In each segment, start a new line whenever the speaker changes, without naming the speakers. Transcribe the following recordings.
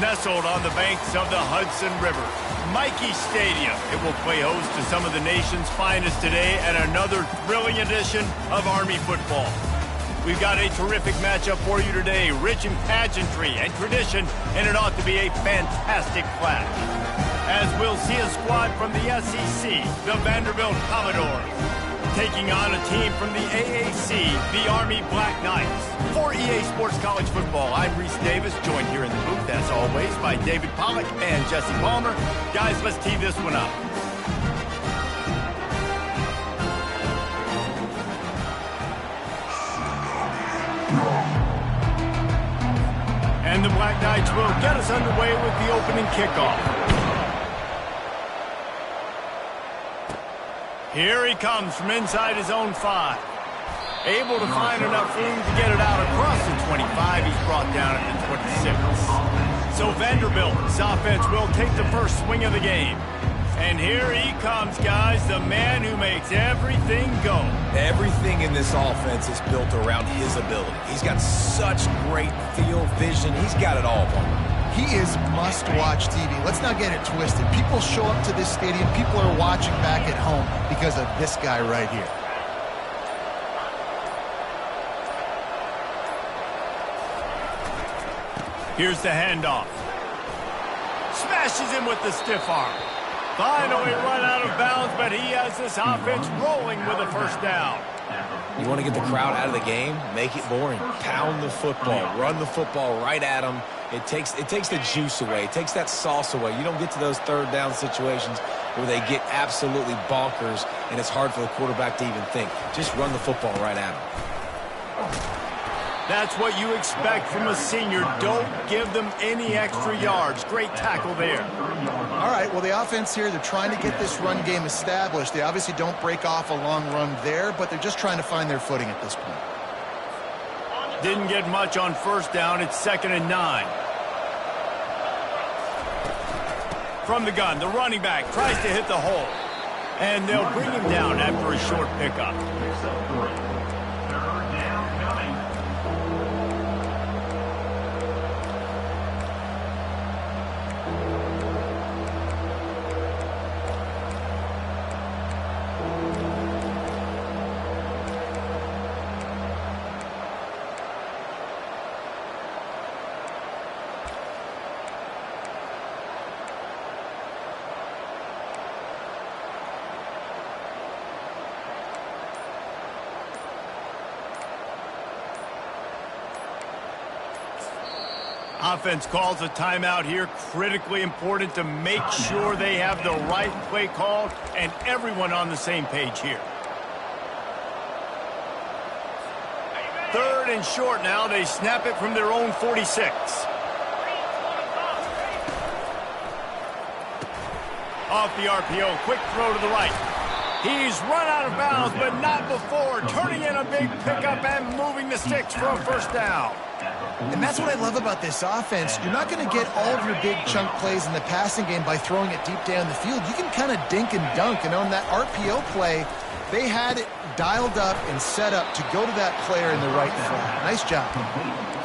Nestled on the banks of the Hudson River, Michie Stadium. It will play host to some of the nation's finest today and another thrilling edition of Army football. We've got a terrific matchup for you today, rich in pageantry and tradition, and it ought to be a fantastic clash. As we'll see a squad from the SEC, the Vanderbilt Commodores, taking on a team from the AAC, the Army Black Knights. For EA Sports College Football, I'm Reese Davis, joined here in the booth, as always, by David Pollack and Jesse Palmer. Guys, let's tee this one up. And the Black Knights will get us underway with the opening kickoff. Here he comes from inside his own 5. Able to find enough room to get it out across the 25. He's brought down at the 26. So Vanderbilt's offense will take the first swing of the game. And here he comes, guys, the man who makes everything go.
Everything in this offense is built around his ability. He's got such great field vision. He's got it all, Palmer.
He is must-watch TV. Let's not get it twisted. People show up to this stadium. People are watching back at home because of this guy right here.
Here's the handoff. Smashes him with the stiff arm. Finally run out of bounds, but he has this offense rolling with a first down.
You want to get the crowd out of the game? Make it boring. Pound the football. Run the football right at them. It takes the juice away. It takes that sauce away. You don't get to those third down situations where they get absolutely bonkers, and it's hard for the quarterback to even think. Just run the football right at them.
That's what you expect from a senior. Don't give them any extra yards. Great tackle there.
All right, well, the offense here, they're trying to get this run game established. They obviously don't break off a long run there, but they're just trying to find their footing at this point.
Didn't get much on first down. It's 2nd and 9. From the gun, the running back tries to hit the hole. And they'll bring him down after a short pickup. Offense calls a timeout here. Critically important to make sure they have the right play call and everyone on the same page here. 3rd and short now. They snap it from their own 46. Off the RPO. Quick throw to the right. He's run out of bounds, but not before. Turning in a big pickup and moving the sticks for a first down.
And that's what I love about this offense. You're not going to get all of your big chunk plays in the passing game by throwing it deep down the field. You can kind of dink and dunk. And on that RPO play, they had it dialed up and set up to go to that player in the right flat. Nice job.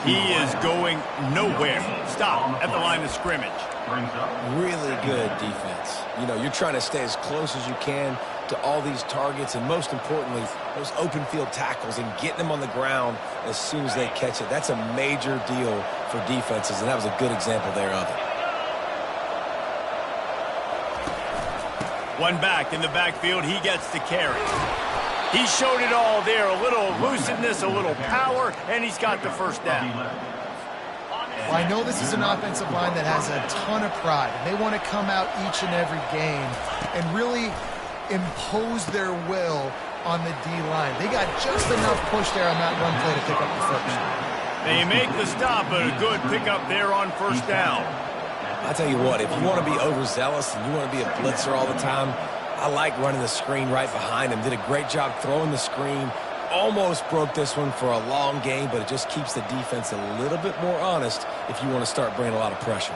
He is going nowhere. Stop at the line of scrimmage.
Really good defense. You know, you're trying to stay as close as you can to all these targets, and most importantly, those open field tackles and getting them on the ground as soon as they catch it. That's a major deal for defenses, and that was a good example there of it.
One back in the backfield, he gets the carry. He showed it all there, a little elusiveness, a little power, and he's got the first down.
Well, I know this is an offensive line that has a ton of pride, and they want to come out each and every game and really impose their will on the D-line. They got just enough push there on that run play to pick up the first.
They make the stop, but a good pickup there on first down.
I'll tell you what, if you want to be overzealous and you want to be a blitzer all the time, I like running the screen right behind him. Did a great job throwing the screen. Almost broke this one for a long game, but it just keeps the defense a little bit more honest if you want to start bringing a lot of pressure.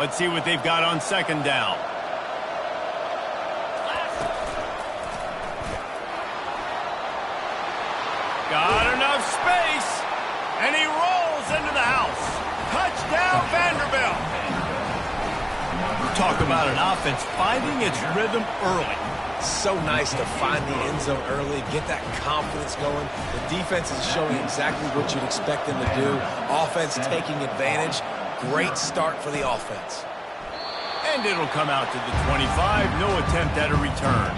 Let's see what they've got on second down. Got enough Touchdown, Vanderbilt. Talk about an offense finding its rhythm early.
So nice to find the end zone early, get that confidence going. The defense is showing exactly what you'd expect them to do. Offense taking advantage. Great start for the offense.
And it'll come out to the 25. No attempt at a return.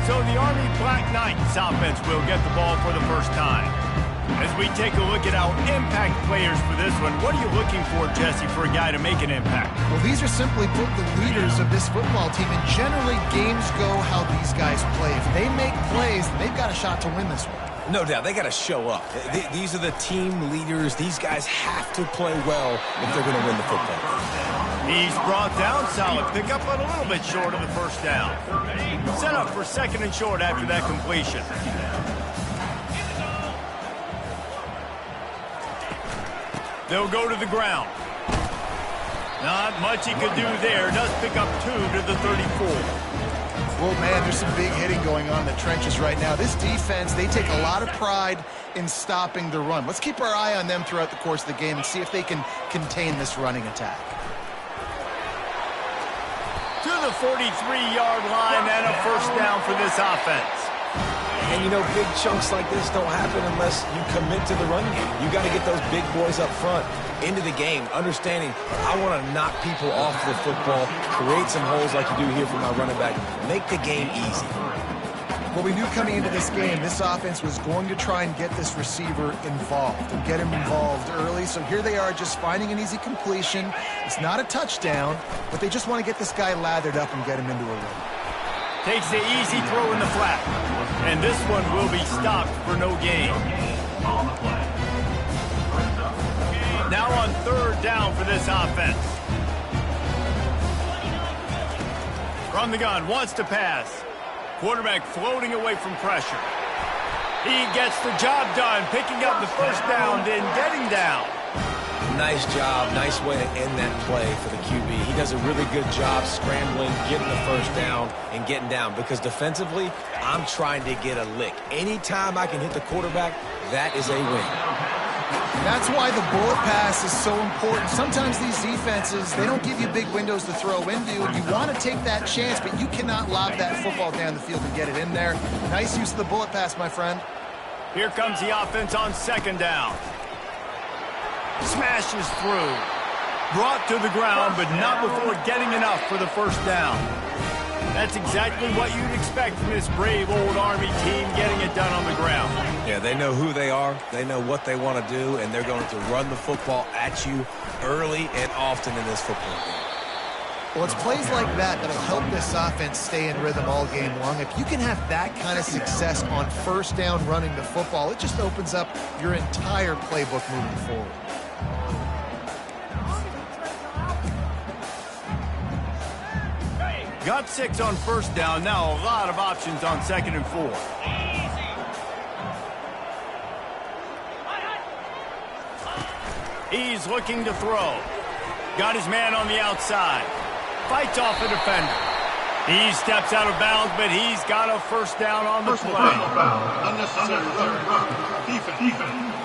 So the Army Black Knights offense will get the ball for the first time. As we take a look at our impact players for this one, what are you looking for, Jesse, for a guy to make an impact?
Well, these are simply put the leaders of this football team, and generally games go how these guys play. If they make plays, they've got a shot to win this one.
No doubt, they got to show up. These are the team leaders. These guys have to play well if they're going to win the football.
He's brought down, solid pickup, but a little bit short of the first down. Set up for second and short after that completion. They'll go to the ground. Not much he could do there. Does pick up 2 to the 34.
Well, man, there's some big hitting going on in the trenches right now. This defense, they take a lot of pride in stopping the run. Let's keep our eye on them throughout the course of the game and see if they can contain this running attack.
To the 43-yard line and a first down for this offense.
And, you know, big chunks like this don't happen unless you commit to the run game. You got to get those big boys up front into the game, understanding I want to knock people off the football, create some holes like you do here for my running back, make the game easy.
Well, we knew coming into this game, this offense was going to try and get this receiver involved and get him involved early. So here they are just finding an easy completion. It's not a touchdown, but they just want to get this guy lathered up and get him into a rhythm.
Takes the easy throw in the flat. And this one will be stopped for no gain. Now on third down for this offense. From the gun, wants to pass. Quarterback floating away from pressure. He gets the job done, picking up the first down, then getting down.
Nice job, nice way to end that play for the QB. He does a really good job scrambling, getting the first down, and getting down. Because defensively, I'm trying to get a lick. Anytime I can hit the quarterback, that is a win.
That's why the bullet pass is so important. Sometimes these defenses, they don't give you big windows to throw into, and you want to take that chance, but you cannot lob that football down the field and get it in there. Nice use of the bullet pass, my friend.
Here comes the offense on second down. Smashes through. Brought to the ground, but not before getting enough for the first down. That's exactly what you'd expect from this brave old Army team, getting it done on the ground.
Yeah, they know who they are, they know what they want to do, and they're going to run the football at you early and often in this football game.
Well, it's plays like that that'll help this offense stay in rhythm all game long. If you can have that kind of success on first down running the football, it just opens up your entire playbook moving forward.
Got 6 on first down. Now a lot of options on second and 4. He's looking to throw. Got his man on the outside. Fights off a defender. He steps out of bounds, but he's got a first down on the play.
Unnecessary defense.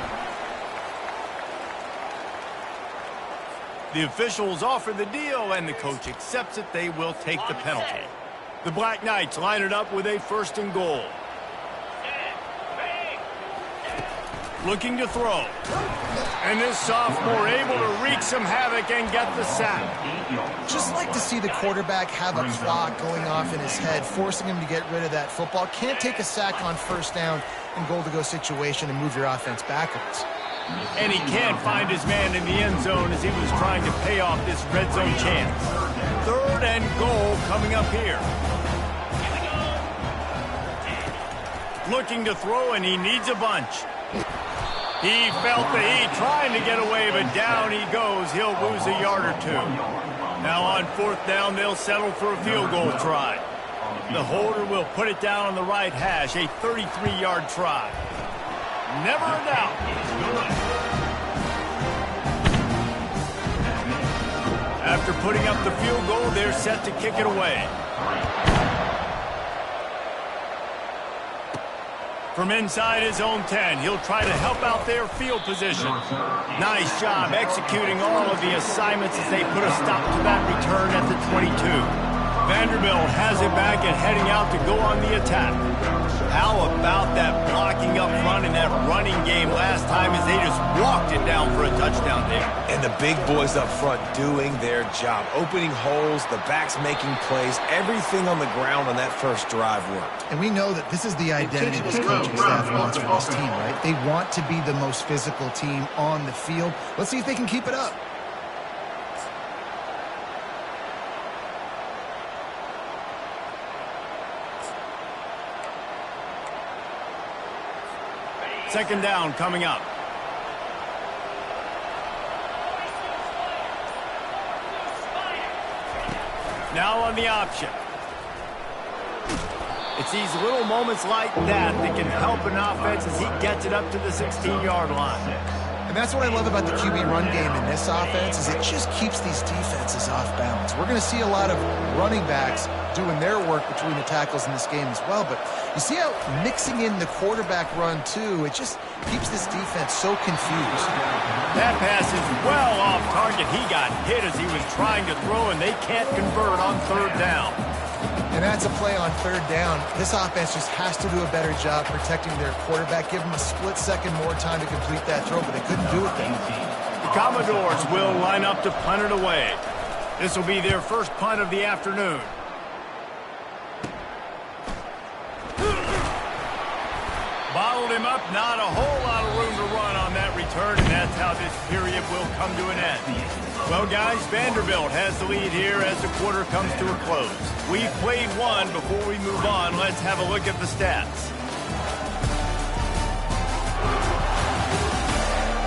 The officials offer the deal, and the coach accepts it. They will take the penalty. The Black Knights line it up with a first and goal. Looking to throw. And this sophomore able to wreak some havoc and get the sack.
Just like to see the quarterback have a clock going off in his head, forcing him to get rid of that football. Can't take a sack on first down and goal-to-go situation and move your offense backwards.
And he can't find his man in the end zone as he was trying to pay off this red zone chance. Third and goal coming up here. Looking to throw, and he needs a bunch. He felt the heat trying to get away, but down he goes. He'll lose a yard or 2. Now on fourth down, they'll settle for a field goal try. The holder will put it down on the right hash, a 33-yard try. Never a doubt. After putting up the field goal, they're set to kick it away. From inside his own 10, he'll try to help out their field position. Nice job executing all of the assignments as they put a stop to that return at the 22. Vanderbilt has it back and heading out to go on the attack. How about that blocking up front and that running game last time as they just walked it down for a touchdown there.
And the big boys up front doing their job, opening holes, the backs making plays, everything on the ground on that first drive worked.
And we know that this is the identity this coaching staff wants for this team, right? They want to be the most physical team on the field. Let's see if they can keep it up.
Second down coming up. Now on the option. It's these little moments like that that can help an offense as he gets it up to the 16-yard line.
And that's what I love about the QB run game in this offense is it just keeps these defenses off balance. We're going to see a lot of running backs doing their work between the tackles in this game as well. But you see how mixing in the quarterback run, too, it just keeps this defense so confused.
That pass is well off target. He got hit as he was trying to throw, and they can't convert on third down.
And that's a play on third down. This offense just has to do a better job protecting their quarterback. Give them a split second more time to complete that throw, but they couldn't do it then.
The Commodores will line up to punt it away. This will be their first punt of the afternoon. Bottled him up, not a whole lot of room to run on that return, and that's how this period will come to an end. Well, guys, Vanderbilt has the lead here as the quarter comes to a close. We've played one. Before we move on, let's have a look at the stats.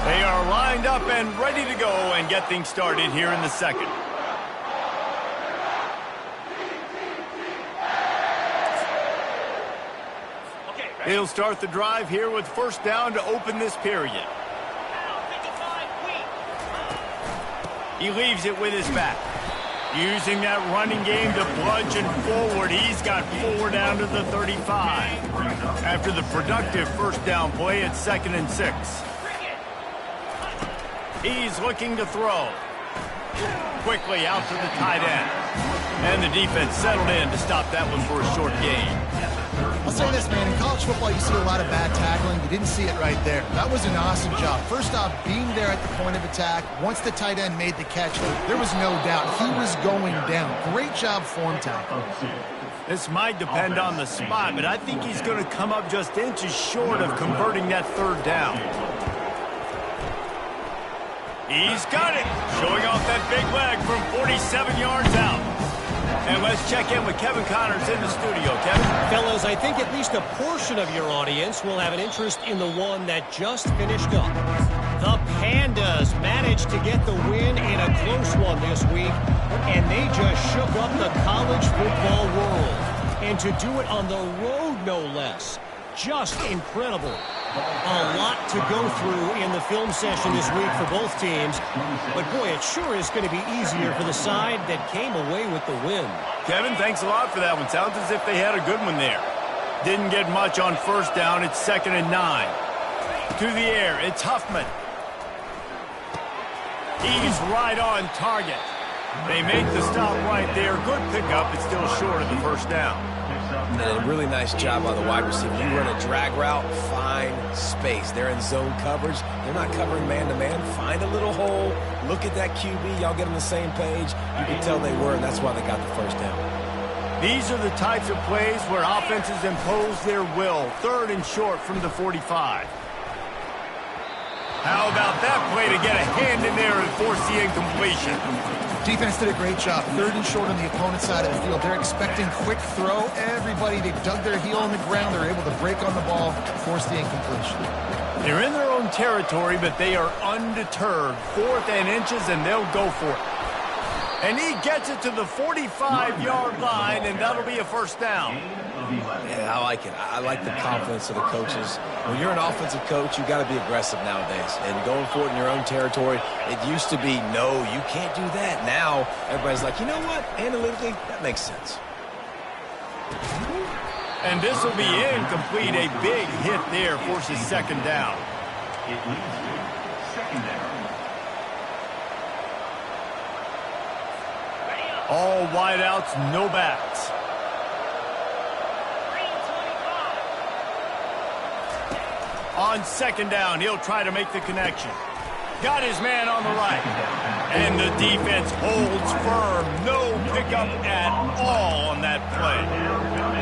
They are lined up and ready to go and get things started here in the second. He'll start the drive here with first down to open this period. He leaves it with his back. Using that running game to bludgeon forward. He's got 4 down to the 35. After the productive first down play, it's 2nd and 6. He's looking to throw. Quickly out to the tight end. And the defense settled in to stop that one for a short gain.
I'll say this, man. In college football, you see a lot of bad tackling. You didn't see it right there. That was an awesome job. First off, being there at the point of attack. Once the tight end made the catch, there was no doubt he was going down. Great job form tackle.
This might depend on the spot, but I think he's going to come up just inches short of converting that third down. He's got it. Showing off that big leg from 47 yards out. And let's check in with Kevin Connors in the studio. Kevin?
Fellas, I think at least a portion of your audience will have an interest in the one that just finished up. The Pandas managed to get the win in a close one this week, and they just shook up the college football world. And to do it on the road, no less. Just incredible. A lot to go through in the film session this week for both teams. But, boy, it sure is going to be easier for the side that came away with the win.
Kevin, thanks a lot for that one. Sounds as if they had a good one there. Didn't get much on first down. It's 2nd and 9. To the air, it's Huffman. He's right on target. They make the stop right there. Good pickup. It's still short of the first down.
And a really nice job by the wide receiver. You run a drag route, find space. They're in zone coverage. They're not covering man-to-man. Find a little hole. Look at that QB. Y'all get on the same page. You can tell they were, and that's why they got the first down.
These are the types of plays where offenses impose their will. 3rd and short from the 45. How about that play to get a hand in there and force the incompletion?
Defense did a great job. 3rd and short on the opponent's side of the field. They're expecting quick throw. Everybody, they dug their heel on the ground. They're able to break on the ball, force the incompletion.
They're in their own territory, but they are undeterred. 4th and inches, and they'll go for it. And he gets it to the 45-yard line, and that'll be a first down.
Yeah, I like it. I like the confidence of the coaches. When you're an offensive coach, you got to be aggressive nowadays. And going for it in your own territory, it used to be, no, you can't do that. Now, everybody's like, you know what? Analytically, that makes sense.
And this will be incomplete. A big hit there forces second down.
It leads to second down.
All wideouts, no backs. On second down, he'll try to make the connection. Got his man on the right. And the defense holds firm. No pickup at all on that play.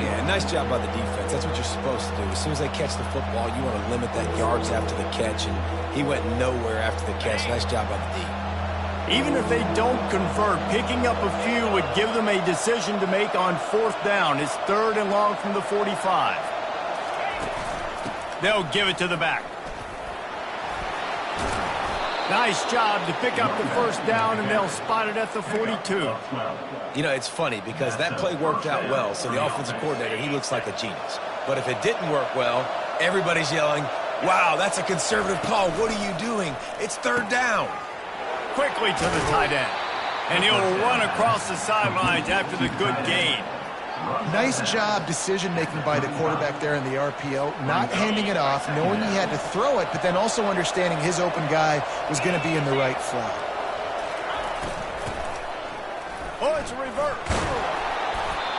Yeah, nice job by the defense. That's what you're supposed to do. As soon as they catch the football, you want to limit that yards after the catch, and he went nowhere after the catch. Nice job by the D.
Even if they don't convert, picking up a few would give them a decision to make on fourth down. It's 3rd and long from the 45. They'll give it to the back. Nice job to pick up the first down, and they'll spot it at the 42.
You know, it's funny because that play worked out well, so the offensive coordinator, he looks like a genius. But if it didn't work well, everybody's yelling, wow, that's a conservative call. What are you doing? It's 3rd down.
Quickly to the tight end. And he'll run across the sidelines after the good gain.
Nice job decision-making by the quarterback there in the RPO, not handing it off, knowing he had to throw it, but then also understanding his open guy was going to be in the right flat.
Oh, it's a reverse.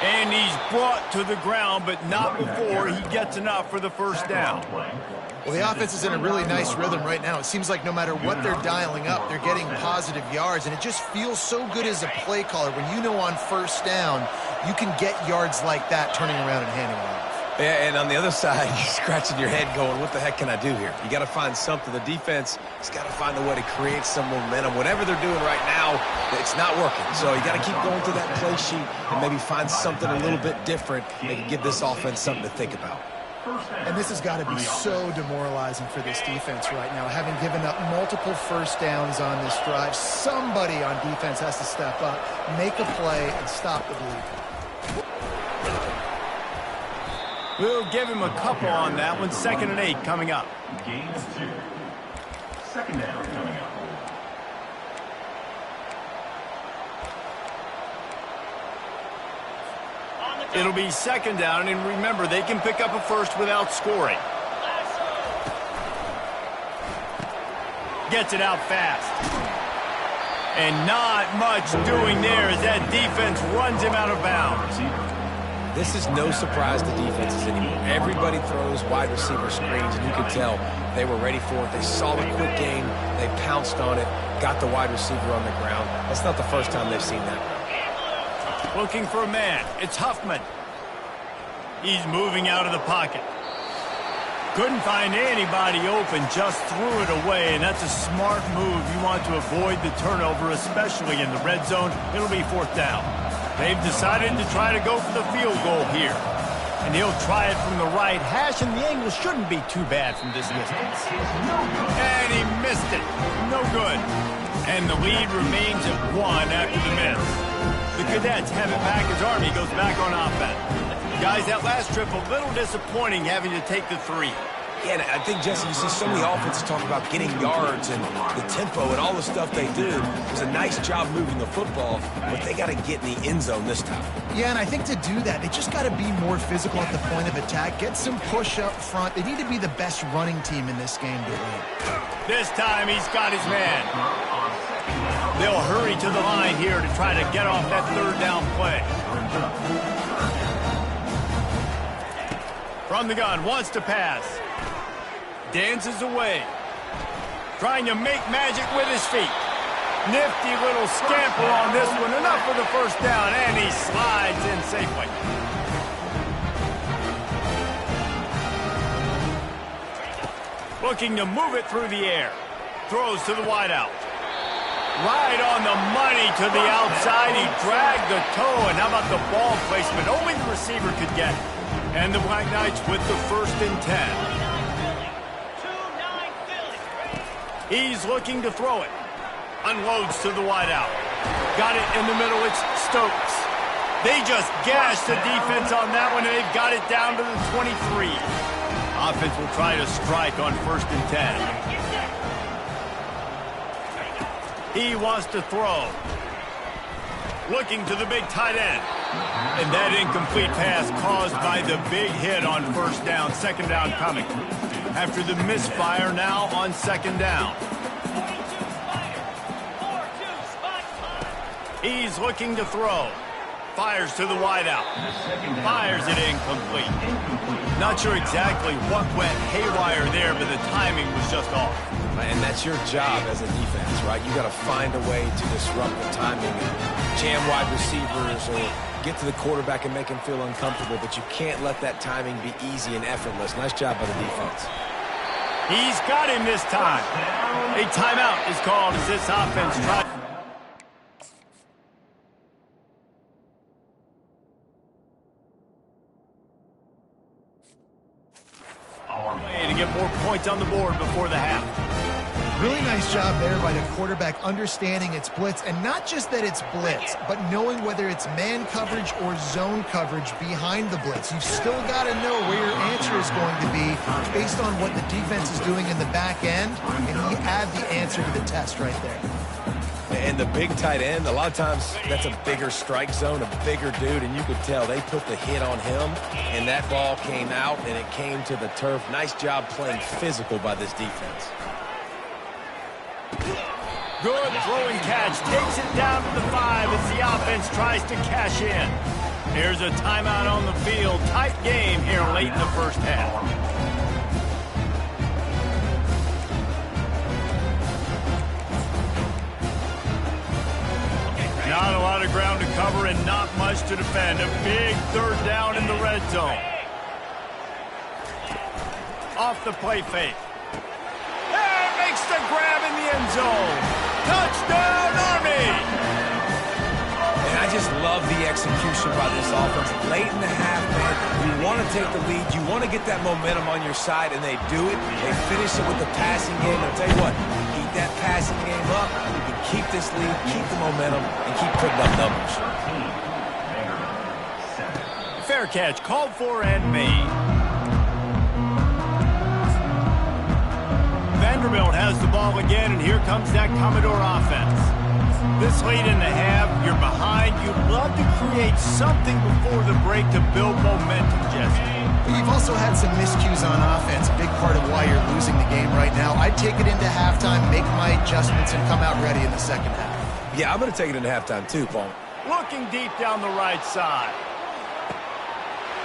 And he's brought to the ground, but not before he gets enough for the first down.
Well, the offense is in a really nice rhythm right now. It seems like no matter what they're dialing up, they're getting positive yards, and it just feels so good as a play caller when you know on first down you can get yards like that turning around and handing it off.
Yeah, and on the other side, you're scratching your head going, what the heck can I do here? You got to find something. The defense has got to find a way to create some momentum. Whatever they're doing right now, it's not working. So you got to keep going through that play sheet and maybe find something a little bit different that can give this offense something to think about.
And this has got to be so demoralizing for this defense right now, having given up multiple first downs on this drive. Somebody on defense has to step up, make a play, and stop the bleed.
We'll give him a couple on that one. 2nd and 8 coming up.
Gain of 2. Second down coming up.
It'll be 2nd down, and remember, they can pick up a first without scoring. Gets it out fast. And not much doing there as that defense runs him out of bounds.
This is no surprise to defenses anymore. Everybody throws wide receiver screens, and you can tell they were ready for it. They saw the quick game. They pounced on it, got the wide receiver on the ground. That's not the first time they've seen that.
Looking for a man. It's Huffman. He's moving out of the pocket. Couldn't find anybody open, just threw it away, and that's a smart move. You want to avoid the turnover, especially in the red zone. It'll be 4th down. They've decided to try to go for the field goal here. And he'll try it from the right hash, and the angle shouldn't be too bad from this distance. And he missed it. No good. And the lead remains at 1 after the miss. The Cadets have it back as Army goes back on offense. Guys, that last trip a little disappointing having to take the 3.
Yeah, and I think, Jesse, you see so many offenses talk about getting yards and the tempo and all the stuff they do. It was a nice job moving the football, but they got to get in the end zone this time.
Yeah, and I think to do that, they just got to be more physical at the point of attack, get some push up front. They need to be the best running team in this game to win.
This time he's got his man. They'll hurry to the line here to try to get off that 3rd down play. From the gun, wants to pass. Dances away. Trying to make magic with his feet. Nifty little scamper on this one. Enough for the first down, and he slides in safely. Looking to move it through the air. Throws to the wideout. Right on the money to the outside. He dragged the toe, and how about the ball placement? Only the receiver could get it. And the Black Knights with the 1st and 10. He's looking to throw it. Unloads to the wideout. Got it in the middle. It's Stokes. They just gashed the defense on that one, and they've got it down to the 23. Offense will try to strike on 1st and 10. He wants to throw. Looking to the big tight end. And that incomplete pass caused by the big hit on first down. Second down coming. After the misfire, now on second down. He's looking to throw. Fires to the wideout. Fires it incomplete. Not sure exactly what went haywire there, but the timing was just off.
And that's your job as a defense, right? You got to find a way to disrupt the timing and jam wide receivers or get to the quarterback and make him feel uncomfortable, but you can't let that timing be easy and effortless. Nice job by the defense.
He's got him this time. A timeout is called as this offense tries to get more points on the board before the half.
Really nice job there by the quarterback understanding it's blitz, and not just that it's blitz, but knowing whether it's man coverage or zone coverage behind the blitz. You've still got to know where your answer is going to be based on what the defense is doing in the back end, and he had the answer to the test right there.
And the big tight end, a lot of times that's a bigger strike zone, a bigger dude, and you could tell they put the hit on him, and that ball came out, and it came to the turf. Nice job playing physical by this defense.
Good throwing catch. Takes it down to the 5 as the offense tries to cash in. Here's a timeout on the field. Tight game here late in the first half. Not a lot of ground to cover and not much to defend. A big third down in the red zone. Off the play fake. And makes the grab in the end zone. Touchdown, Army!
And I just love the execution by this offense. Late in the half, man, you want to take the lead. You want to get that momentum on your side, and they do it. They finish it with the passing game. I'll tell you what, keep that passing game up. You can keep this lead, keep the momentum, and keep putting up numbers.
Fair catch, called for and made. Vanderbilt has the ball again, and here comes that Commodore offense. This late in the half, you're behind. You'd love to create something before the break to build momentum, Jesse.
You've also had some miscues on offense, a big part of why you're losing the game right now. I'd take it into halftime, make my adjustments, and come out ready in the second half.
Yeah, I'm going to take it into halftime too, Paul.
Looking deep down the right side.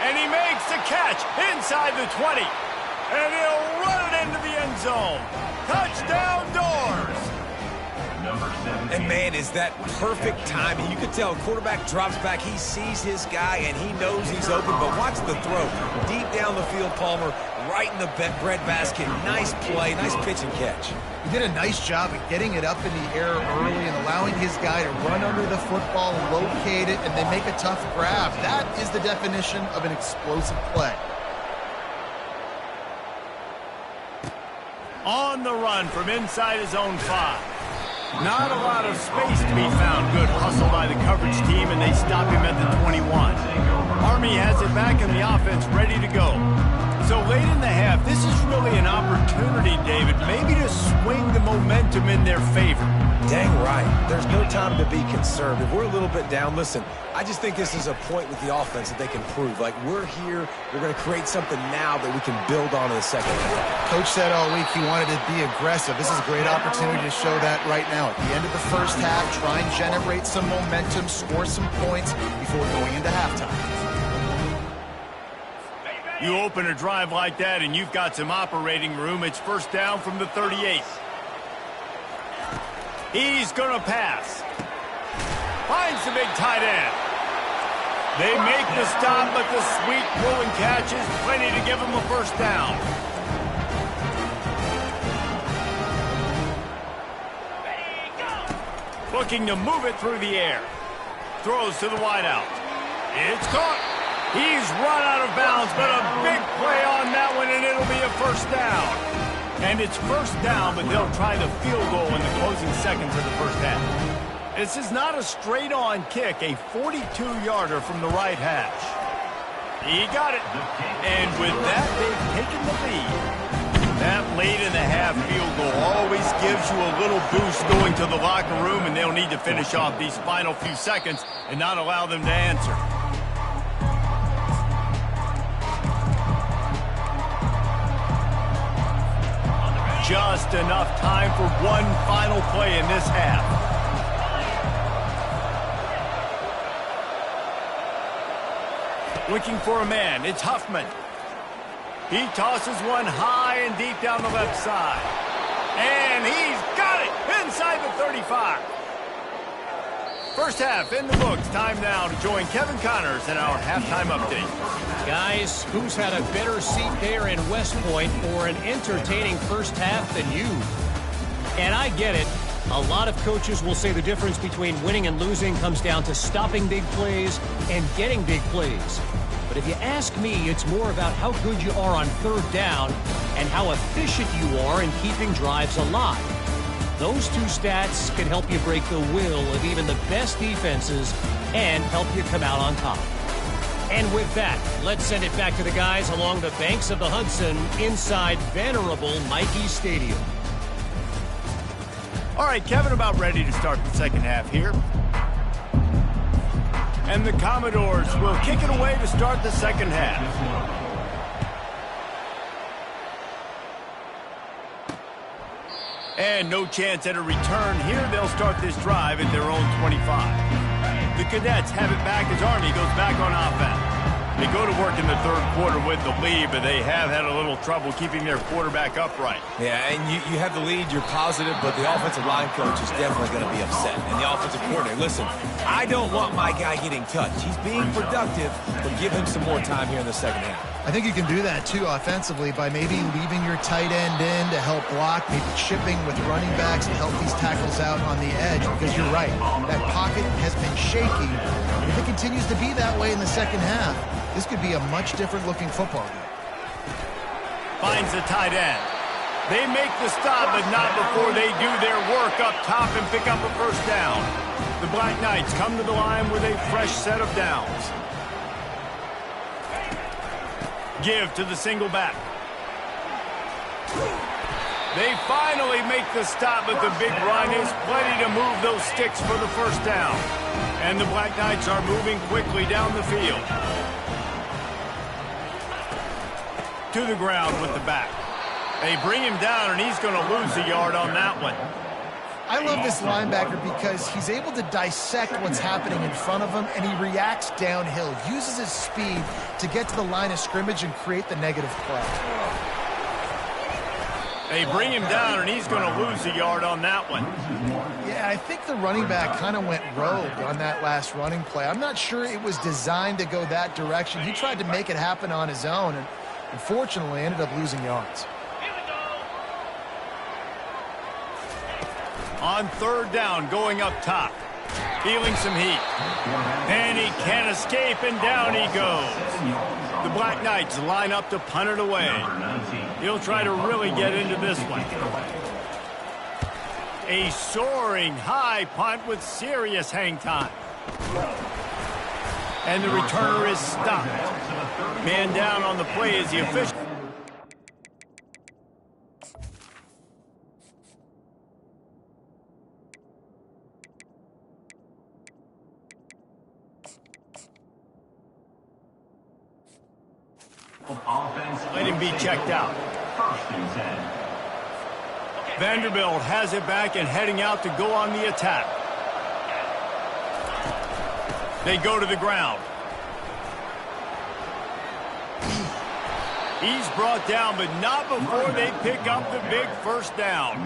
And he makes the catch inside the 20. And he'll run it into the end zone. Touchdown, Doors.
And, man, is that perfect timing. You can tell quarterback drops back. He sees his guy, and he knows he's open. But watch the throw. Deep down the field, Palmer, right in the breadbasket. Nice play, nice pitch and catch.
He did a nice job of getting it up in the air early and allowing his guy to run under the football, locate it, and then make a tough grab. That is the definition of an explosive play.
On the run from inside his own 5. Not a lot of space to be found. Good hustle by the coverage team, and they stop him at the 21. Army has it back, and the offense ready to go. So late in the half, this is really an opportunity, David, maybe to swing the momentum in their favor.
Dang right. There's no time to be conservative. We're a little bit down. Listen, I just think this is a point with the offense that they can prove. Like, we're here. We're going to create something now that we can build on in the second half.
Coach said all week he wanted to be aggressive. This is a great opportunity to show that right now. At the end of the first half, try and generate some momentum, score some points before going into halftime.
You open a drive like that, and you've got some operating room. It's first down from the 38. He's going to pass. Finds the big tight end. They make the stop, but the sweet throw and catch is plenty to give him a first down. Looking to move it through the air. Throws to the wideout. It's caught. He's run out of bounds, but a big play on that one, and it'll be a first down. And it's first down, but they'll try the field goal in the closing seconds of the first half. This is not a straight-on kick, a 42-yarder from the right hash. He got it. And with that, they've taken the lead. That late in the half field goal always gives you a little boost going to the locker room, and they'll need to finish off these final few seconds and not allow them to answer. Just enough time for one final play in this half. Looking for a man, it's Huffman. He tosses one high and deep down the left side. And he's got it inside the 35. First half in the books. Time now to join Kevin Connors in our halftime update.
Guys, who's had a better seat there in West Point for an entertaining first half than you? And I get it. A lot of coaches will say the difference between winning and losing comes down to stopping big plays and getting big plays. But if you ask me, it's more about how good you are on third down and how efficient you are in keeping drives alive. Those two stats can help you break the will of even the best defenses and help you come out on top. And with that, let's send it back to the guys along the banks of the Hudson inside venerable Michie Stadium.
All right, Kevin, about ready to start the second half here. And the Commodores will kick it away to start the second half. And no chance at a return here. They'll start this drive at their own 25. The Cadets have it back as Army goes back on offense. They go to work in the third quarter with the lead, but they have had a little trouble keeping their quarterback upright.
Yeah, and you have the lead, you're positive, but the offensive line coach is definitely going to be upset. And the offensive coordinator, listen, I don't want my guy getting touched. He's being productive, but give him some more time here in the second half.
I think you can do that, too, offensively, by maybe leaving your tight end in to help block, maybe chipping with running backs to help these tackles out on the edge, because you're right. That pocket has been shaky. If it continues to be that way in the second half, this could be a much different-looking football game.
Finds the tight end. They make the stop, but not before they do their work up top and pick up a first down. The Black Knights come to the line with a fresh set of downs. Give to the single back. They finally make the stop, but the big run is plenty to move those sticks for the first down. And the Black Knights are moving quickly down the field. To the ground with the back. They bring him down, and he's going to lose a yard on that one.
I love this linebacker because he's able to dissect what's happening in front of him, and he reacts downhill, uses his speed to get to the line of scrimmage and create the negative play.
They bring him down, and he's going to lose a yard on that one.
Yeah, I think the running back kind of went rogue on that last running play. I'm not sure it was designed to go that direction. He tried to make it happen on his own, and unfortunately ended up losing yards.
On third down, going up top. Feeling some heat. And he can't escape, and down he goes. The Black Knights line up to punt it away. He'll try to really get into this one. A soaring high punt with serious hang time. And the returner is stopped. Man down on the play is the official. Let him be checked out. Vanderbilt has it back and heading out to go on the attack. They go to the ground. He's brought down, but not before they pick up the big first down.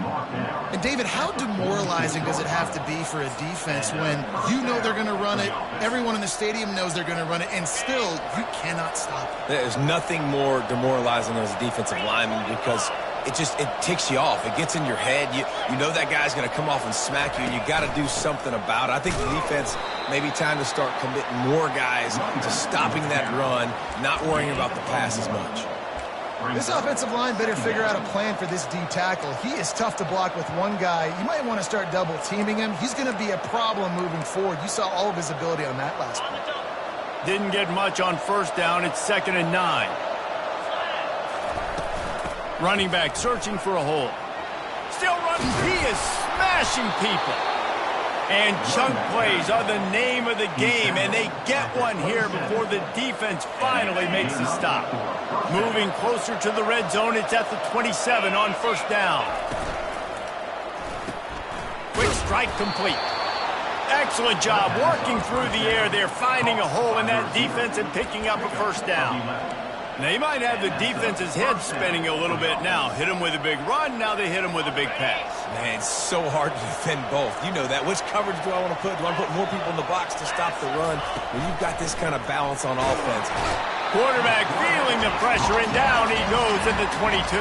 And, David, how demoralizing does it have to be for a defense when you know they're going to run it, everyone in the stadium knows they're going to run it, and still you cannot stop it?
There's nothing more demoralizing as a defensive lineman because it ticks you off. It gets in your head. You know that guy's going to come off and smack you, and you got to do something about it. I think the defense maybe time to start committing more guys to stopping that run, not worrying about the pass as much.
This offensive line better figure out a plan for this D tackle. He is tough to block with one guy. You might want to start double teaming him. He's going to be a problem moving forward. You saw all of his ability on that last play.
Didn't get much on first down. It's 2nd and 9. Running back searching for a hole. Still running. He is smashing people. And chunk plays are the name of the game, and they get one here before the defense finally makes the stop. Moving closer to the red zone, it's at the 27 on first down. Quick strike complete. Excellent job working through the air there, finding a hole in that defense and picking up a first down. They might have the defense's head spinning a little bit now. Hit him with a big run, now they hit him with a big pass.
Man, it's so hard to defend both. You know that. Which coverage do I want to put? Do I want to put more people in the box to stop the run? When you've got this kind of balance on offense.
Quarterback feeling the pressure, and down he goes at the 22.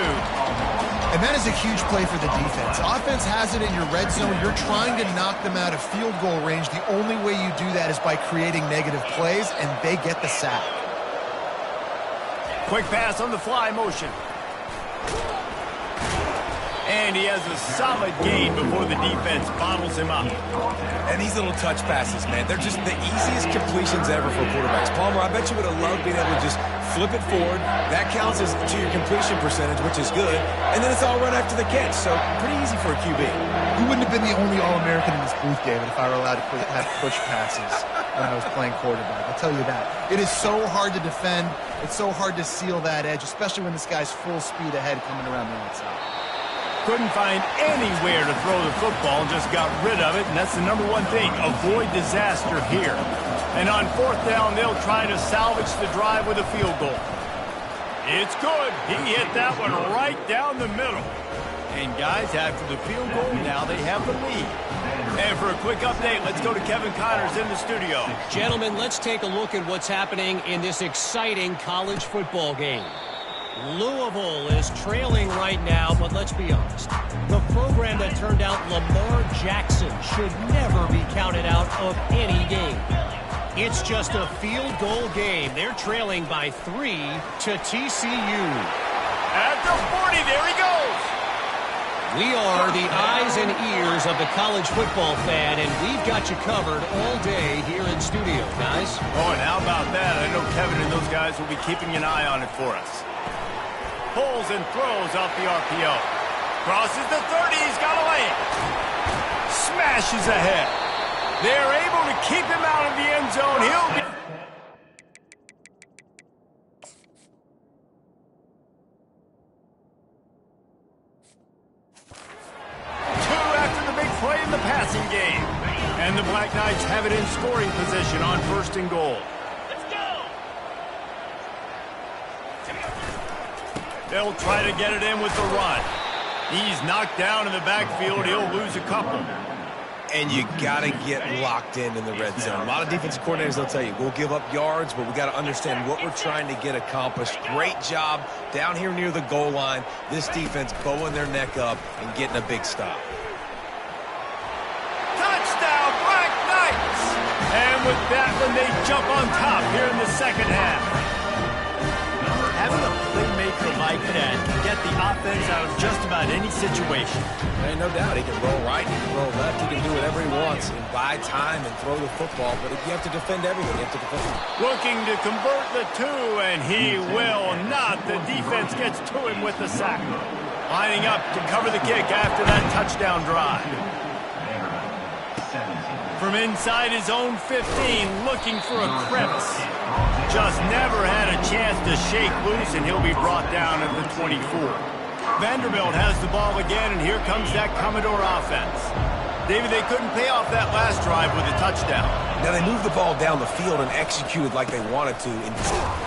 And that is a huge play for the defense. Offense has it in your red zone. You're trying to knock them out of field goal range. The only way you do that is by creating negative plays, and they get the sack.
Quick pass on the fly motion. And he has a solid gain before the defense bottles him up.
And these little touch passes, man, they're just the easiest completions ever for quarterbacks. Palmer, I bet you would have loved being able to just flip it forward. That counts as to your completion percentage, which is good. And then it's all run after the catch, so pretty easy for a QB.
You wouldn't have been the only All-American in this booth, David, if I were allowed to have push passes when I was playing quarterback. I'll tell you that. It is so hard to defend. It's so hard to seal that edge, especially when this guy's full speed ahead coming around the outside.
Couldn't find anywhere to throw the football, just got rid of it, and that's the number one thing. Avoid disaster here. And on fourth down, they'll try to salvage the drive with a field goal. It's good. He hit that one right down the middle. And guys, after the field goal, now they have the lead. And for a quick update, let's go to Kevin Connors in the studio.
Gentlemen, let's take a look at what's happening in this exciting college football game. Louisville is trailing right now, but let's be honest. The program that turned out Lamar Jackson should never be counted out of any game. It's just a field goal game. They're trailing by 3 to TCU.
At the 40, there he goes.
We are the eyes and ears of the college football fan, and we've got you covered all day here in studio, guys.
Oh, and how about that? I know Kevin and those guys will be keeping an eye on it for us. Pulls and throws off the RPO. Crosses the 30, he's got to lay it. Smashes ahead. They're able to keep him out of the end zone. He'll be... Two after the big play in the passing game. And the Black Knights have it in scoring position on first and goal. They'll try to get it in with the run. He's knocked down in the backfield. He'll lose a couple.
And you got to get locked in the red zone. A lot of defensive coordinators, they'll tell you, we'll give up yards, but we got to understand what we're trying to get accomplished. Great job down here near the goal line. This defense bowing their neck up and getting a big stop.
Touchdown, Black Knights! And with that one, they jump on top here in the second half. Having a playmaker like that can get the offense out of just about any situation.
Ain't no doubt. He can roll right, he can roll left, he can do whatever he wants and buy time and throw the football. But if you have to defend everything, you have to defend it.
Looking to convert the two, and he will not. The defense gets to him with the sack. Lining up to cover the kick after that touchdown drive. From inside his own 15, looking for a crevice. Just never had a chance to shake loose, and he'll be brought down at the 24. Vanderbilt has the ball again, and here comes that Commodore offense. David, they couldn't pay off that last drive with a touchdown.
Now, they moved the ball down the field and executed like they wanted to.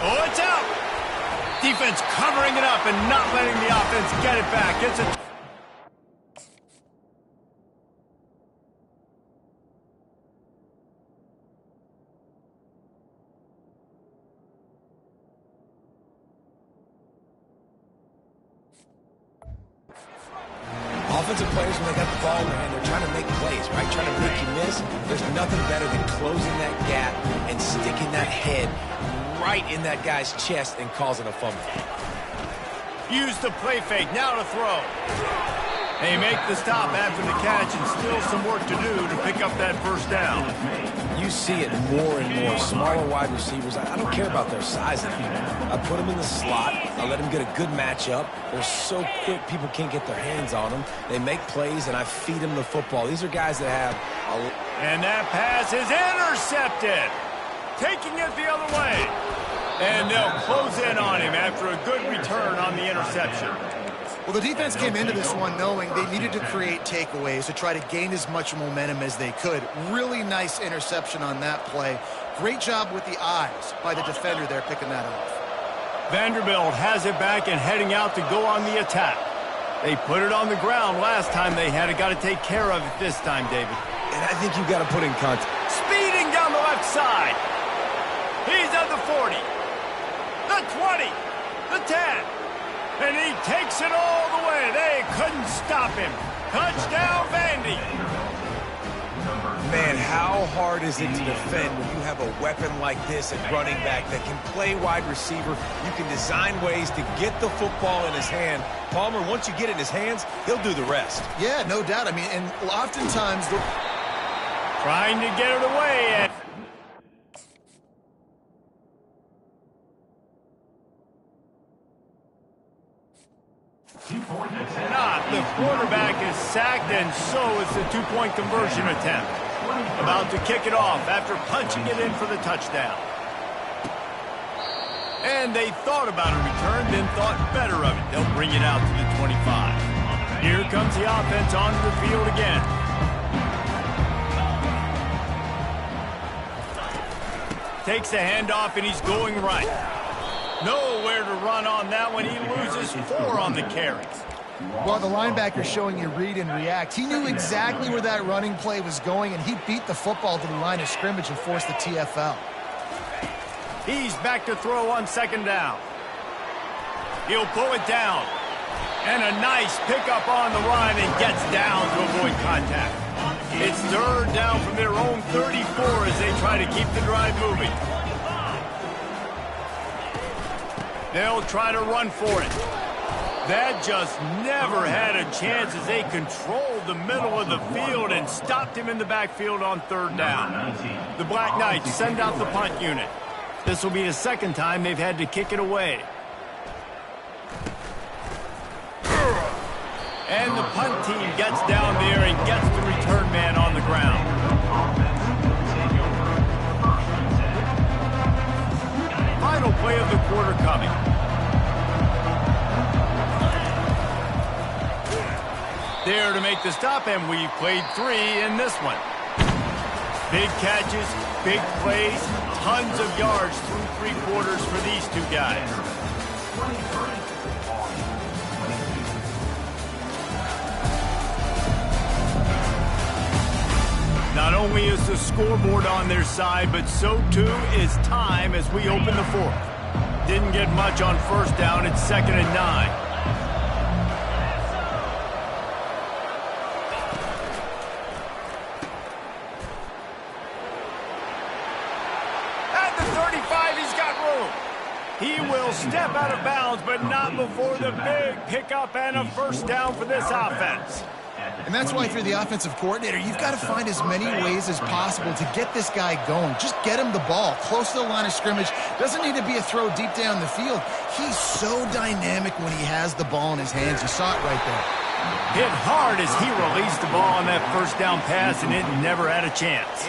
Oh, it's out! Defense covering it up and not letting the offense get it back. It's a...
Offensive players, when they got the ball in their hand, they're trying to make plays, right? Trying to make you miss. There's nothing better than closing that gap and sticking that head right in that guy's chest and causing a fumble.
Use the play fake, now to throw. They make the stop after the catch, and still some work to do to pick up that first down.
You you see it more and more. Smaller wide receivers, I don't care about their size anymore. I put them in the slot. I let them get a good matchup. They're so quick, people can't get their hands on them. They make plays, and I feed them the football. These are guys that have
And that pass is intercepted. Taking it the other way. And they'll close in on him after a good return on the interception.
Well, the defense came into this one knowing they needed to create takeaways to try to gain as much momentum as they could. Really nice interception on that play. Great job with the eyes by the defender there picking that off.
Vanderbilt has it back and heading out to go on the attack. They put it on the ground last time they had it. Got to take care of it this time, David.
And I think you've got to put in context.
Speeding down the left side. He's at the 40. The 20. The 10. And he takes it all the way. They couldn't stop him. Touchdown, Vandy.
Man, how hard is it to defend when you have a weapon like this at running back that can play wide receiver? You can design ways to get the football in his hand. Palmer, once you get it in his hands, he'll do the rest.
Yeah, no doubt. I mean, and oftentimes
trying to get it away. And the quarterback is sacked, and so is the two-point conversion attempt. About to kick it off after punching it in for the touchdown. And they thought about a return, then thought better of it. They'll bring it out to the 25. Here comes the offense onto the field again. Takes the handoff, and he's going right. Nowhere to run on that one. He loses 4 on the carries.
Well, the linebacker showing you read and react. He knew exactly where that running play was going, and he beat the football to the line of scrimmage and forced the TFL.
He's back to throw on second down. He'll pull it down. And a nice pickup on the run and gets down to avoid contact. It's third down from their own 34 as they try to keep the drive moving. They'll try to run for it. That just never had a chance as they controlled the middle of the field and stopped him in the backfield on third down. The Black Knights send out the punt unit. This will be the second time they've had to kick it away. And the punt team gets down there and gets the return man on the ground. Final play of the quarter coming. There to make the stop, and we've played 3 in this one. Big catches, big plays, tons of yards through 3 quarters for these two guys. Not only is the scoreboard on their side, but so too is time as we open the 4th. Didn't get much on first down. It's 2nd and 9. He will step out of bounds, but not before the big pickup and a first down for this offense.
And that's why if you're the offensive coordinator, you've got to find as many ways as possible to get this guy going. Just get him the ball close to the line of scrimmage. Doesn't need to be a throw deep down the field. He's so dynamic when he has the ball in his hands. You saw it right there.
Hit hard as he released the ball on that first down pass, and it never had a chance.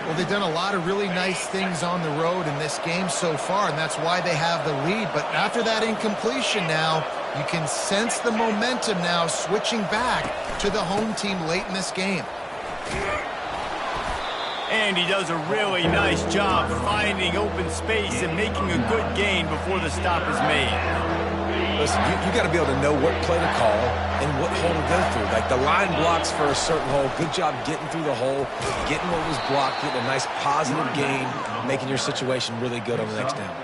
Well, they've done a lot of really nice things on the road in this game so far, and that's why they have the lead. But after that incompletion now, you can sense the momentum now switching back to the home team late in this game.
And he does a really nice job finding open space and making a good gain before the stop is made.
Listen, you got to be able to know what play to call and what hole to go through. Like the line blocks for a certain hole. Good job getting through the hole, getting what was blocked, getting a nice positive gain, making your situation really good on the next down.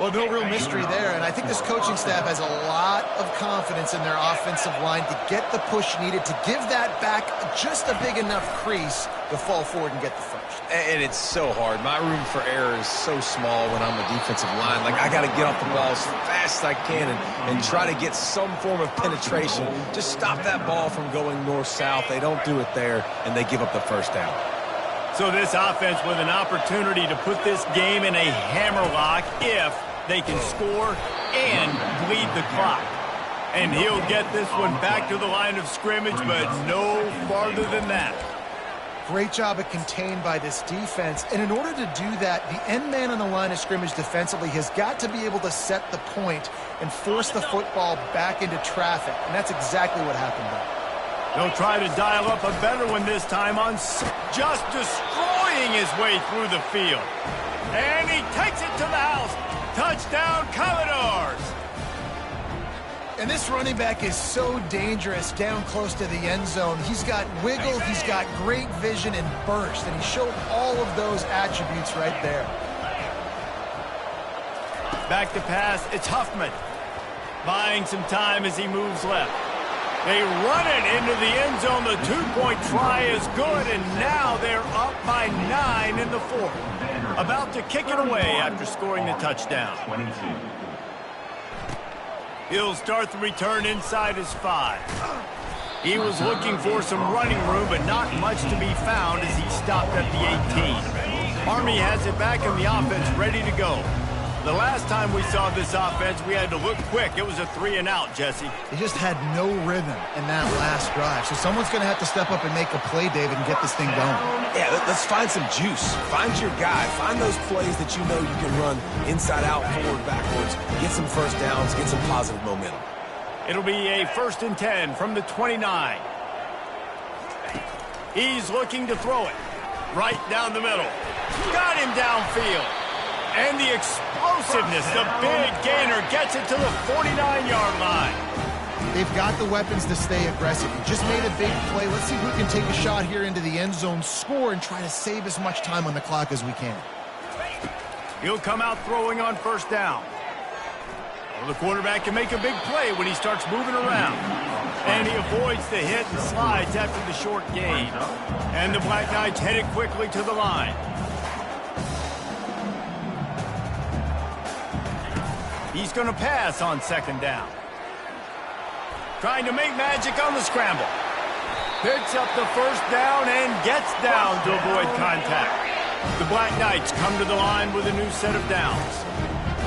Well, no real mystery there, and I think this coaching staff has a lot of confidence in their offensive line to get the push needed to give that back just a big enough crease to fall forward and get the first.
And it's so hard. My room for error is so small when I'm a defensive line. Like, I got to get off the ball as fast as I can and try to get some form of penetration. Just stop that ball from going north-south. They don't do it there, and they give up the first down.
So this offense with an opportunity to put this game in a hammerlock if they can score and bleed the clock. And he'll get this one back to the line of scrimmage, but no farther than that.
Great job of contained by this defense. And in order to do that, the end man on the line of scrimmage defensively has got to be able to set the point and force the football back into traffic. And that's exactly what happened there.
They'll try to dial up a better one this time on just destroying his way through the field. And he takes it to the house. Touchdown, Commodores!
And this running back is so dangerous down close to the end zone. He's got wiggle, he's got great vision and burst, and he showed all of those attributes right there.
Back to pass, it's Huffman. Buying some time as he moves left. They run it into the end zone. The two-point try is good, and now they're up by 9 in the fourth. About to kick it away after scoring the touchdown. He'll start the return inside his 5. He was looking for some running room, but not much to be found as he stopped at the 18. Army has it back in the offense, ready to go. The last time we saw this offense, we had to look quick. It was a 3-and-out, Jesse.
They just had no rhythm in that last drive. So someone's going to have to step up and make a play, David, and get this thing going.
Yeah, let's find some juice. Find your guy. Find those plays that you know you can run inside out, forward, backwards. Get some first downs. Get some positive momentum.
It'll be a 1st and 10 from the 29. He's looking to throw it. Right down the middle. Got him downfield. And the explosiveness, the big gainer gets it to the 49-yard line.
They've got the weapons to stay aggressive. He just made a big play. Let's see if we can take a shot here into the end zone, score, and try to save as much time on the clock as we can.
He'll come out throwing on 1st down. Well, the quarterback can make a big play when he starts moving around. And he avoids the hit and slides after the short gain. And the Black Knights headed quickly to the line. He's going to pass on 2nd down. Trying to make magic on the scramble. Picks up the 1st down and gets down to avoid contact. The Black Knights come to the line with a new set of downs.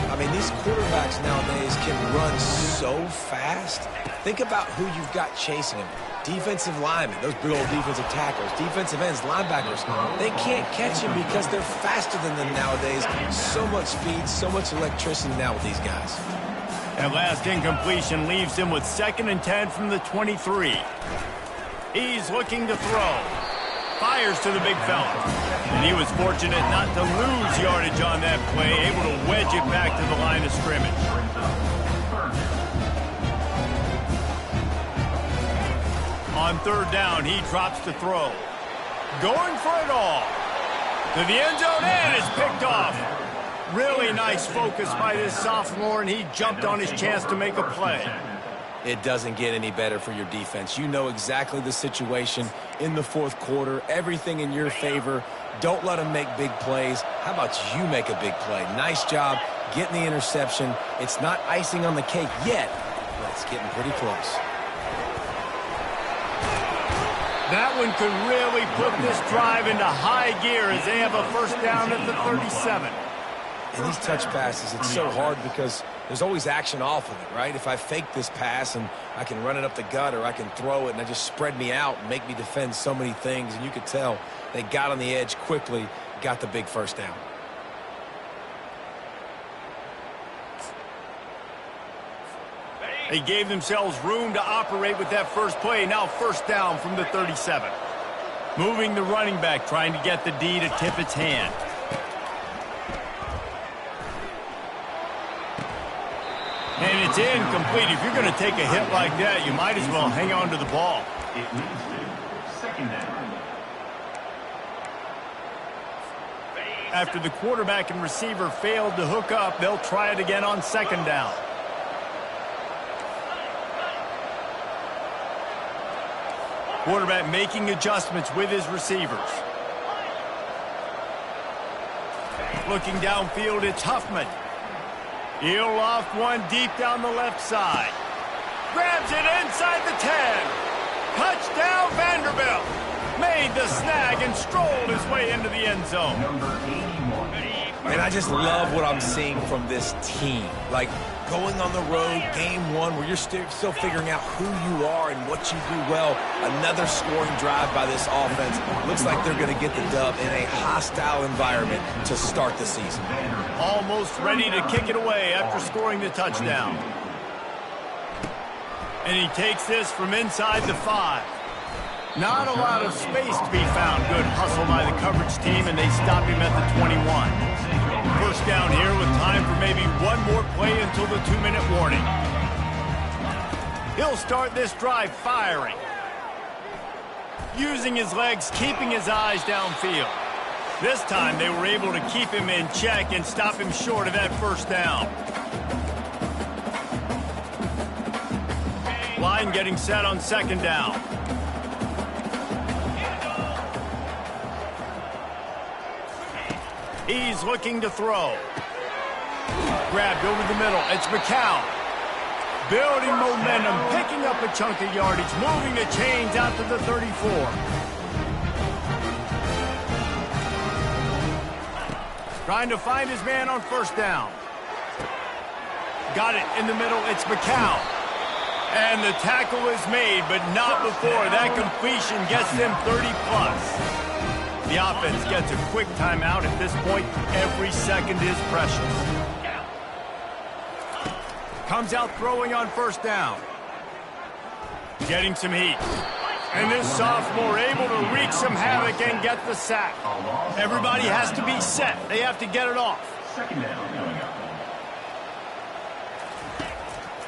I mean, these quarterbacks nowadays can run so fast. Think about who you've got chasing them. Defensive linemen, those big old defensive tackles, defensive ends, linebackers, they can't catch him because they're faster than them nowadays. So much speed, so much electricity now with these guys.
That last incompletion leaves him with 2nd and 10 from the 23. He's looking to throw. Fires to the big fella. And he was fortunate not to lose yardage on that play, able to wedge it back to the line of scrimmage. On 3rd down, he drops to throw. Going for it all. To the end zone, and it's picked off. Really nice focus by this sophomore, and he jumped on his chance to make a play.
It doesn't get any better for your defense. You know exactly the situation in the 4th quarter. Everything in your favor. Don't let them make big plays. How about you make a big play? Nice job getting the interception. It's not icing on the cake yet, but it's getting pretty close.
That one could really put this drive into high gear as they have a 1st down at the 37.
And these touch passes, it's so hard because there's always action off of it, right? If I fake this pass and I can run it up the gut or I can throw it and I just spread me out and make me defend so many things. And you could tell they got on the edge quickly, got the big 1st down.
They gave themselves room to operate with that first play. Now 1st down from the 37. Moving the running back, trying to get the D to tip its hand. And it's incomplete. If you're going to take a hit like that, you might as well hang on to the ball.
It leads to 2nd down.
After the quarterback and receiver failed to hook up, they'll try it again on 2nd down. Quarterback making adjustments with his receivers. Looking downfield, it's Huffman. He'll loft one deep down the left side. Grabs it inside the 10. Touchdown, Vanderbilt. Made the snag and strolled his way into the end zone.
And I just love what I'm seeing from this team. Like, going on the road, game one, where you're still figuring out who you are and what you do well. Another scoring drive by this offense. Looks like they're going to get the dub in a hostile environment to start the season.
Almost ready to kick it away after scoring the touchdown. And he takes this from inside the 5. Not a lot of space to be found. Good hustle by the coverage team, and they stop him at the 21. First down here with time for maybe one more play until the 2-minute warning. He'll start this drive firing. Using his legs, keeping his eyes downfield. This time they were able to keep him in check and stop him short of that first down. Line getting set on second down. He's looking to throw. Grabbed over the middle. It's McCown. Building momentum, picking up a chunk of yardage, moving the chains out to the 34. Trying to find his man on first down. Got it in the middle. It's McCown. And the tackle is made, but not before that completion gets them 30+. The offense gets a quick timeout. At this point, every second is precious. Comes out throwing on first down. Getting some heat. And this sophomore able to wreak some havoc and get the sack. Everybody has to be set. They have to get it off.
Second down coming up.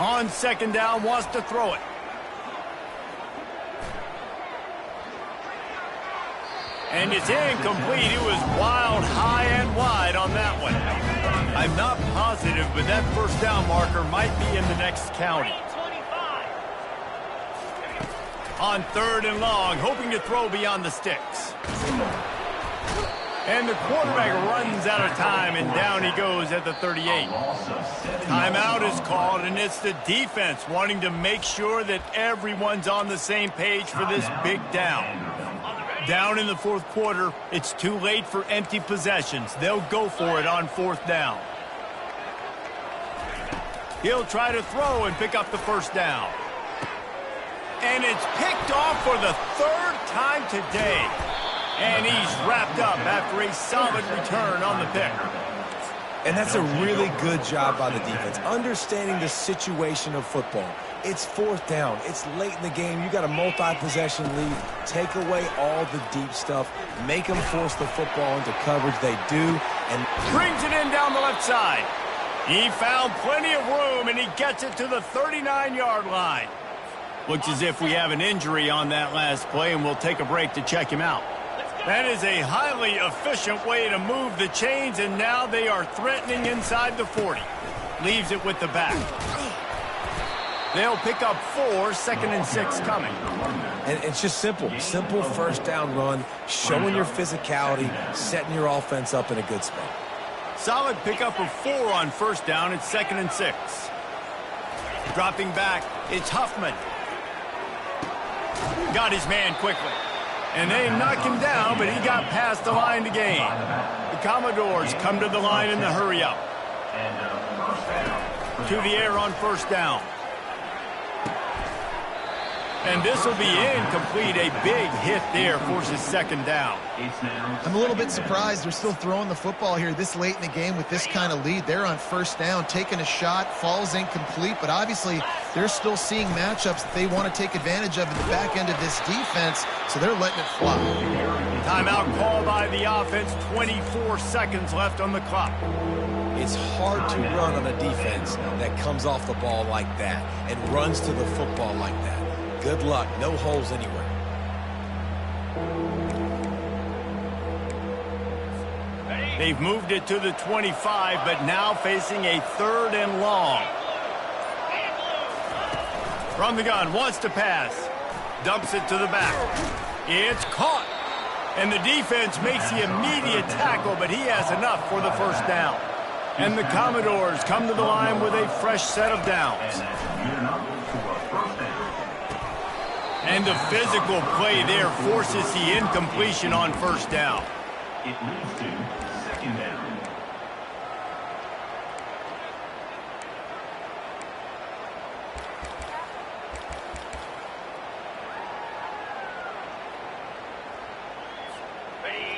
On second down, wants to throw it. And it's incomplete. It was wild, high and wide on that one. I'm not positive, but that first down marker might be in the next county. On third and long, hoping to throw beyond the sticks. And the quarterback runs out of time, and down he goes at the 38. Timeout is called, and it's the defense wanting to make sure that everyone's on the same page for this big down. Down in the fourth quarter, it's too late for empty possessions. They'll go for it on fourth down. He'll try to throw and pick up the first down. And it's picked off for the third time today. And he's wrapped up after a solid return on the pick.
And that's a really good job by the defense, understanding the situation of football. It's fourth down. It's late in the game. You got a multi-possession lead. Take away all the deep stuff. Make them force the football into coverage. They do. And
brings it in down the left side. He found plenty of room, and he gets it to the 39-yard line. Looks as if we have an injury on that last play, and we'll take a break to check him out. That is a highly efficient way to move the chains, and now they are threatening inside the 40. Leaves it with the back. They'll pick up 4, second and 6 coming.
And it's just simple. Simple first down run, showing your physicality, setting your offense up in a good spot.
Solid pickup of 4 on first down. It's second and 6. Dropping back, it's Huffman. Got his man quickly. And they knock him down, but he got past the line to gain. The Commodores come to the line in the hurry-up. To the air on first down. And this will be incomplete. A big hit there forces second down.
I'm a little bit surprised they're still throwing the football here this late in the game with this kind of lead. They're on first down, taking a shot, falls incomplete, but obviously they're still seeing matchups that they want to take advantage of in the back end of this defense, so they're letting it fly.
Timeout call by the offense, 24 seconds left on the clock.
It's hard to run on a defense that comes off the ball like that and runs to the football like that. Good luck. No holes anywhere.
They've moved it to the 25, but now facing a third and long. From the gun, wants to pass. Dumps it to the back. It's caught. And the defense makes the immediate tackle, but he has enough for the first down. And the Commodores come to the line with a fresh set of downs. And the physical play there forces the incompletion on first down.
It leads to second down.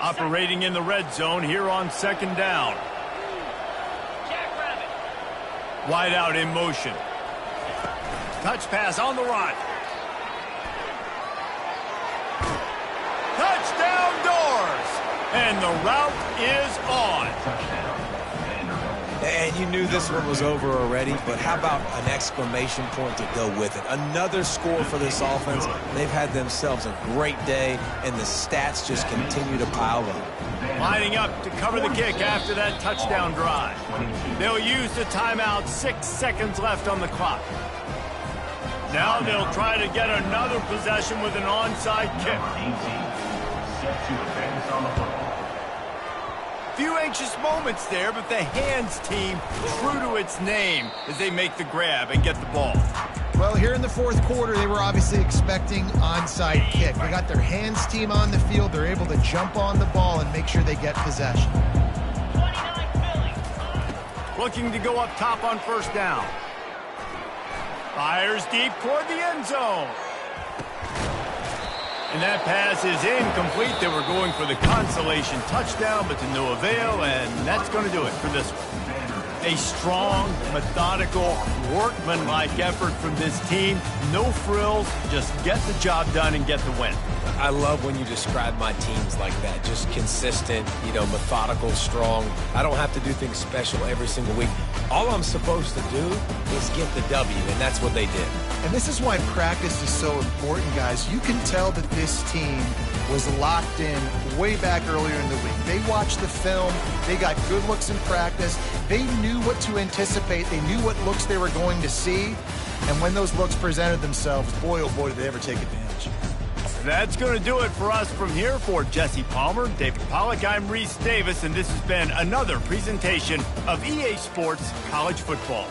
Operating in the red zone here on second down. Wide out in motion. Touch pass on the run. Touchdown doors. And the route is on.
And you knew this one was over already, but how about an exclamation point to go with it? Another score for this offense. They've had themselves a great day, and the stats just continue to pile up.
Lining up to cover the kick after that touchdown drive. They'll use the timeout, 6 seconds left on the clock. Now they'll try to get another possession with an onside kick.
Set to advance on the football.
Few anxious moments there, but the hands team true to its name as they make the grab and get the ball.
Well, here in the fourth quarter, they were obviously expecting onside kick. They got their hands team on the field. They're able to jump on the ball and make sure they get possession.
Looking to go up top on first down. Fires deep toward the end zone. And that pass is incomplete. They were going for the consolation touchdown, but to no avail, and that's going to do it for this one. A strong, methodical, workmanlike effort from this team. No frills, just get the job done and get the win.
I love when you describe my teams like that. Just consistent, methodical, strong. I don't have to do things special every single week. All I'm supposed to do is get the W, and that's what they did.
And this is why practice is so important, guys. You can tell that this team was locked in way back earlier in the week. They watched the film. They got good looks in practice. They knew what to anticipate. They knew what looks they were going to see. And when those looks presented themselves, boy, oh boy, did they ever take advantage.
That's going to do it for us from here. For Jesse Palmer, David Pollack, I'm Reese Davis, and this has been another presentation of EA Sports College Football.